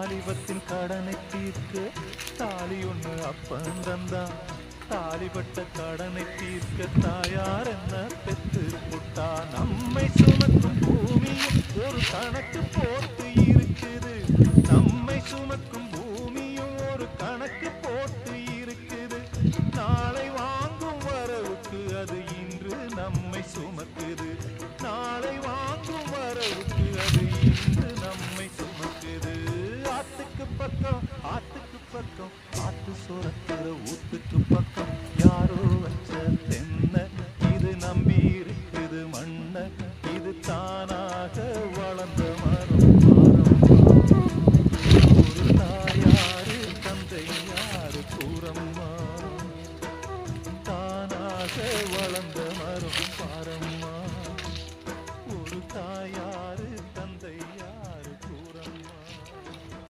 வாலிபத்தின் கடனை தீர்க்க தாலி ஒண்ணு அப்பன் தந்தான். தாலிபட்ட கடனை தீர்க்க தாயார் என்ன பெத்து புட்டா. நம்மை சுமக்கும் பூமியும் ஒரு கணக்கு போட்டு இருக்குது. நம்மை சுமக்கும் பூமியும் ஒரு கணக்கு போட்டு இருக்குது. நாளை வாங்கும் வரவுக்கு அது இன்று நம்மை சுமக்குது. நாளை வாங்கும் வரவுக்கு அது இன்று நம்மை சுமக்குது. ஆத்துக்கு பக்கம் ஆத்துக்கு பக்கம் ஆத்து சுரக்கிற ஊத்துக்கு பக்கம்